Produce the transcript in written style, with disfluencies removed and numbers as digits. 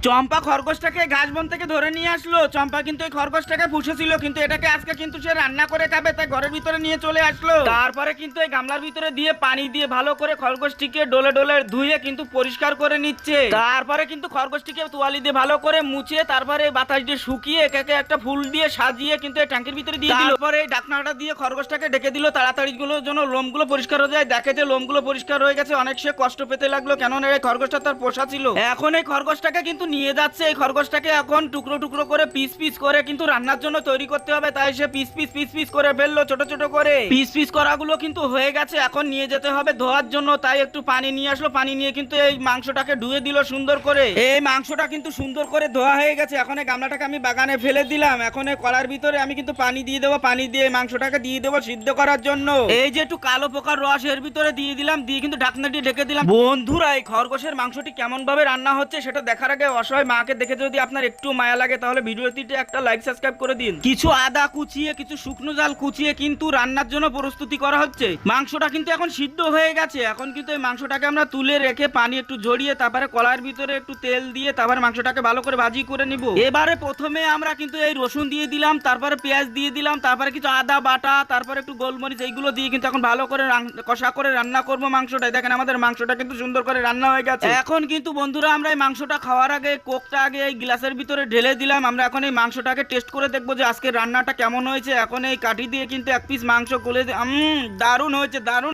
চম্পা খরগোশটাকে ঘাস বন থেকে ধরে নিয়ে আসলো। চম্পা কিন্তু এই খরগোশটাকে পুষেছিল, কিন্তু এটাকে আজকে কিন্তু সে রান্না করে খাবে, তাই ঘরের ভিতরে নিয়ে চলে আসলো। তারপরে কিন্তু এই গামলার ভিতরে দিয়ে পানি দিয়ে ভালো করে খরগোশটিকে ডলে ডলে ধুয়ে কিন্তু পরিষ্কার করে নিচ্ছে। তারপরে কিন্তু খরগোশটিকে তোয়ালি দিয়ে ভালো করে মুছে, তারপরে বাতাস দিয়ে শুকিয়ে একে একটা ফুল দিয়ে সাজিয়ে কিন্তু এই ট্যাঙ্কের ভিতরে দিয়ে দিল। তারপরে এই ঢাকনাটা দিয়ে খরগোশটাকে ডেকে দিল, তাড়াতাড়ি গুলোর জন্য লোমগুলো পরিষ্কার হয়ে যায়। দেখে যে লোমগুলো পরিষ্কার হয়ে গেছে, অনেক সে কষ্ট পেতে লাগলো, কেননা এই খরগোশটা তার পোষা ছিল। এখন এই খরগোশটাকে কিন্তু নিয়ে যাচ্ছে। এই খরগোশটাকে এখন টুকরো টুকরো করে পিস পিস করে কিন্তু রান্নার জন্য তৈরি করতে হবে, তাই সে পিস পিস পিস পিস করে ফেললো ছোট ছোট করে। পিস পিস করাগুলো কিন্তু হয়ে গেছে, এখন নিয়ে যেতে হবে ধোয়ার জন্য, তাই একটু পানি নিয়ে আসলো। পানি নিয়ে কিন্তু এই মাংসটাকে ধুয়ে দিল সুন্দর করে। এই মাংসটা কিন্তু সুন্দর করে ধোয়া হয়ে গেছে। এখন এই গামলাটাকে আমি বাগানে ফেলে দিলাম। এখন এই কড়ার ভিতরে আমি কিন্তু পানি দিয়ে দেবো, পানি দিয়ে মাংসটাকে দিয়ে দেবো সিদ্ধ করার জন্য। এই যে একটু কালো পোকার রস এর ভিতরে দিয়ে দিলাম, দিয়ে কিন্তু ঢাকনা দিয়ে ঢেকে দিলাম। বন্ধুরা, এই খরগোশের মাংসটি কেমন ভাবে রান্না হচ্ছে সেটা দেখার আগে অসহায় মাকে দেখে যদি আপনার একটু মায়া লাগে তাহলে ভিডিওটিতে একটা লাইক সাবস্ক্রাইব করে দিন। কিছু আদা কুচিয়ে, কিছু শুকনো জাল কুচিয়ে কিন্তু রান্নার জন্য প্রস্তুতি করা হচ্ছে। মাংসটা কিন্তু এখন সিদ্ধ হয়ে গেছে। এখন কিন্তু এই মাংসটাকে আমরা তুলে রেখে পানি একটু ঝরিয়ে তারপরে কড়াইয়ের ভিতরে একটু তেল দিয়ে তারপরে মাংসটাকে ভালো করে ভাজি করে নিব। এবারে প্রথমে আমরা কিন্তু এই রসুন দিয়ে দিলাম, তারপরে পেঁয়াজ দিয়ে দিলাম, তারপরে কিছু আদা বাটা, তারপরে একটু গোলমরিচ, এইগুলো দিয়ে কিন্তু এখন ভালো করে কষা করে রান্না করবো মাংসটা। দেখেন আমাদের মাংসটা কিন্তু সুন্দর করে রান্না হয়ে গেছে। এখন কিন্তু বন্ধুরা আমরা এই মাংসটা খাওয়ার আগে কোকটা আগে এই গ্লাসের ভিতরে ঢেলে দিলাম। আমরা এখন এই মাংসটাকে টেস্ট করে দেখবো যে আজকে রান্নাটা কেমন হয়েছে। এখন এই কাঠি দিয়ে কিন্তু এক পিস মাংস খুলে দারুণ হয়েছে, দারুণ।